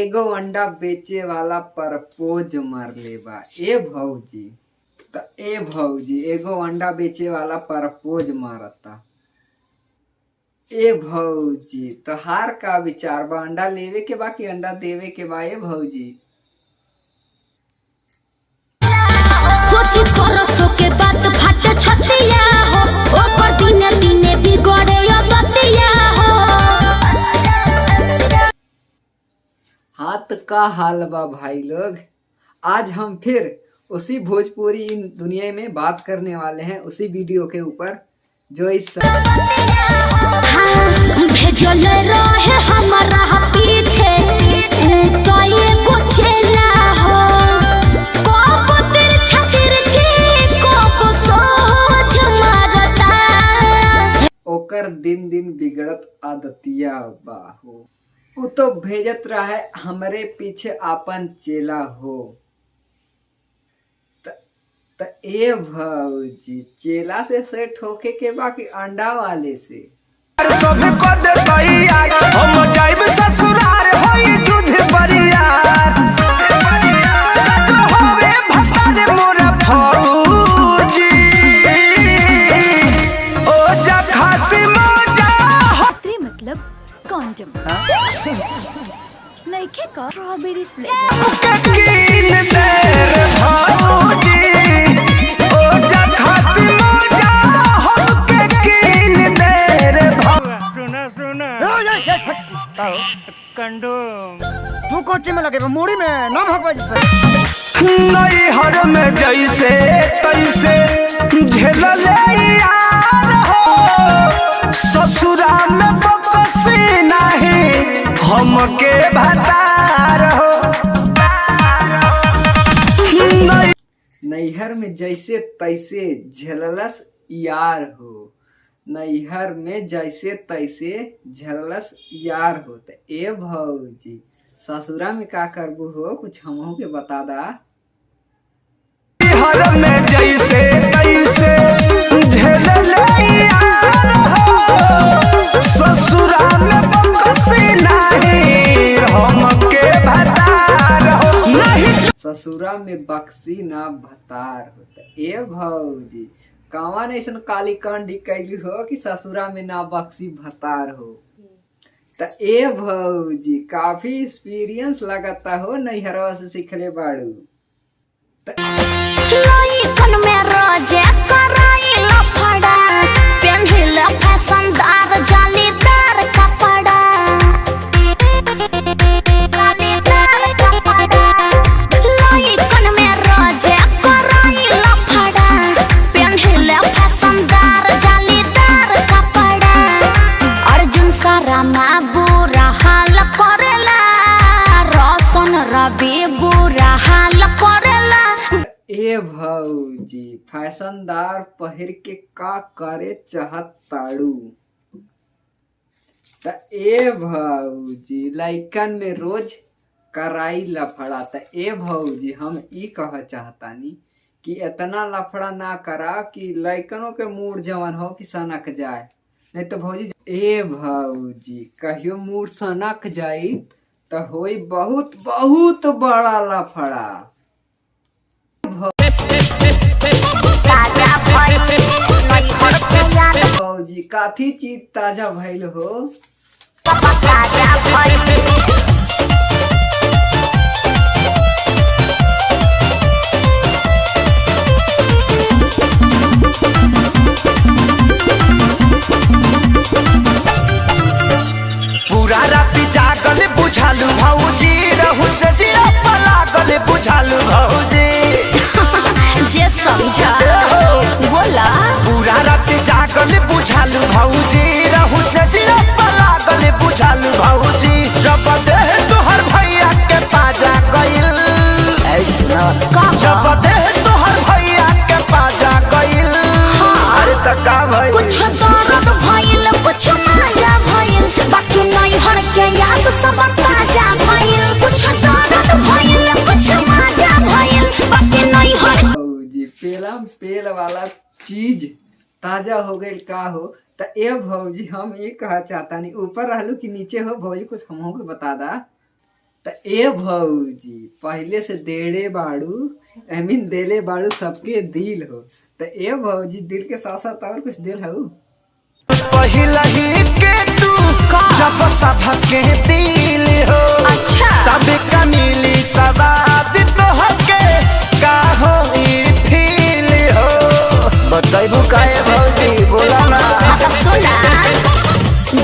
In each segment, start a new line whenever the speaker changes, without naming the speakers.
एगो अंडा बेचे वाला परपोज मर ले बा। ए भौजी एगो अंडा बेचे वाला परपोज मारता। ए भौजी तोहार का विचार बा, अंडा लेवे के बा कि अंडा देवे के बा? ए भौजी
सोची परसों के बात फट छतिया हो, ओकर दिने दिने बिगड़े गतिया हो।
हाथ का हाल बा भाई लोग। आज हम फिर उसी भोजपुरी दुनिया में बात करने वाले हैं, उसी वीडियो के ऊपर जो इस
भेजल रहे हमारा पीछे तो ये कुछ ना हो। कब तिरछा तिरछी कब सोच मारता,
ओकर दिन दिन बिगड़त आदतिया बाहो। उ तो भेजत रहा हमरे पीछे आपन चेला हो। त ए भौजी चेला से सेट होके के बाकी अंडा वाले से
सब को दे तैयार, हम जाइब ससुरार होई दूध बरियार। तो होवे भतार मोरा फौजी, ओ जा खाती मौजा
खतरे मतलब कॉन्डम नहीं के का स्ट्रॉबेरी फ्लेवर
के कीन दे रे फौजी, ओ जा खाती मौजा हमके कीन दे रे
कंडोम तू कोची में लगे मुड़ी में ना भगवा जैसे
नैहर में जैसे तैसे झेलले यार हो। ससुरा में बकसी नहीं हमके भतार हो।
नैहर में जैसे तैसे झललस यार हो। नैहर में जैसे तैसे झललस यार हो। त ए भौजी ससुरा में का करबू हो, कुछ हमहू के बता दा।
नैहर में जैसे तैसे झेलले यार हो। ससुरा में बकसी नहीं हमके भतार हो। नहीं
ससुरा में बक्सी ना भतार होता। ए भौजी कावन ऐसन काली कांडी कैली हो कि ससुरा में ना बक्सी भतार हो। त ए भौजी काफी एक्सपीरियंस लगता हो, नैहरवा से सीखले बाड़ू।
लइकन में रोजे कराई लफड़ा, पेन्हिल फैशनदार जालीदार कपड़ा। जालीदार कपड़ा लइकन में रोजे कराई लफड़ा, पेन्हिल फैशनदार जालीदार कपड़ा। अर्जुन शर्मा बुरा हाल करेला, रोशन रवि बुरा हाल करेला।
ए भौजी फैशनदार पहिर के का करे चाहत ताड़ू? त ए भौजी लइकन में रोज कराई लफड़ा। त ए भौजी हम ई कह चाहतानी कि इतना लफड़ा ना करा कि लइकनों के मूड जवन हो कि सनक जाए। नहीं तो भौजी ए भौजी कहियो मूड सनक जाई त होई बहुत बहुत बड़ा लफड़ा। भौजी काथी चीज ताजा भइल हो?
पूरा राति जागल बुझालू भौजी, रहू से जिया पलागल बुझालू भौजी।
जे समझा बोला
पूरा राति जागल बुझालू भौजी, रहू से जिया पलागल बुझालू भौजी। जब देह तोहर भैया के पाजा गइल, जब देह तोहर भैया के पाजा गइल। अरे त का भइल?
कुछ दर्द भइल कुछ मजा भइल, बाकी नैहर के याद सब ताजा भइल। कुछ दर्द भइल कुछ मजा भइल, बाकी नैहर।
भौजी पेलम पेल वाला चीज ताजा हो गई का हो। त ए भौजी हम ये कहा चाहता नहीं ऊपर रहलू कि नीचे हो भौजी, कुछ हमहू के बता दा। तो ए भौजी पहले से देड़े बाड़ू आई मीन देले बाड़ू सबके दिल हो। तो ए भौजी दिल के साथ साथ और कुछ दिल हो।
पहिला ही के तू जब सबके दिल हो
अच्छा
तब का मिली सवाद तो हके का हो फील हो। बताइबू काहे भौजी बोला ना।
अब सुना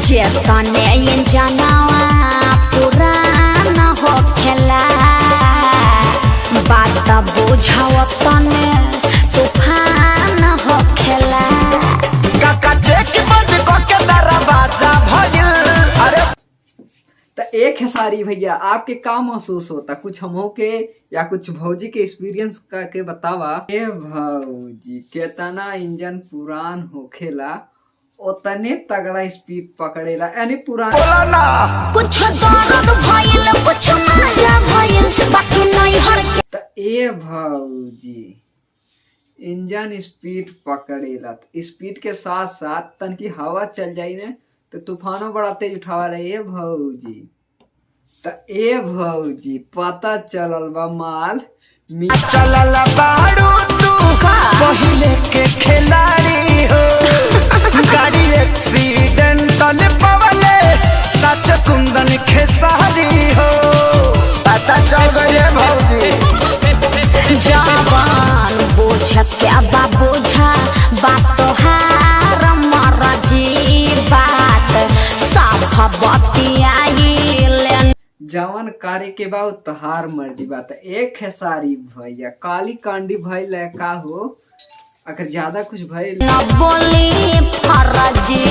जे तने ये जनावा पुराना हो खेला बात बुझाव तने तूफान हो खेला।
काका चेक बंद करके दरवाजा भइल। अरे
तो एक है सारी भैया आपके का महसूस होता कुछ हमो के या कुछ भौजी के एक्सपीरियंस करके बतावा। ए भौजी केतना इंजन पुरान होखेला उतने तगड़ा स्पीड पकड़ेला यानी पुरान।
बोला ना
कुछ दर्द भइल कुछ मजा भइल बाकी नहीं हर के।
तो ए भौजी इंजन स्पीड पकड़ेला तो स्पीड के साथ साथ तनकी हवा चल जाई ने तो तूफानों बड़ा तेज उठावा रहे। ए भौजी तो ए भौजी पता चलल बा माल
चलल बाड़ू तू पहिले के खिलाड़ी हो। गाड़ी एक्सीडेंटल पवले सच कुंदन खेसारी हो। पता चल गए भौजी
जवान बुझत के अब्बा बुझा बात तोहार मरजी बात साफ बतियाइल।
जवन कार्य के बाद तोहार मर्जी बात। एक है सारी भैया काली कांडी भइल है का हो अगर ज्यादा कुछ भइल
न बोली फरजी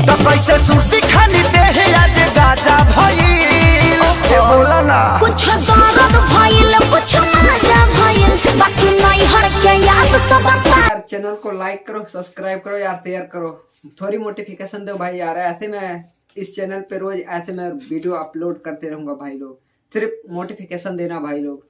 तो कैसे सुर्ती खानी दे आज गाजा भइल। बोला ना
कुछ दर्द भइल कुछ मजा भइल बाकी नहीं हर के याद सब
यार चैनल को लाइक करो सब्सक्राइब करो यार शेयर करो थोड़ी नोटिफिकेशन दो भाई यार। ऐसे मैं इस चैनल पे रोज ऐसे मैं वीडियो अपलोड करते रहूंगा भाई लोग सिर्फ नोटिफिकेशन देना भाई लोग।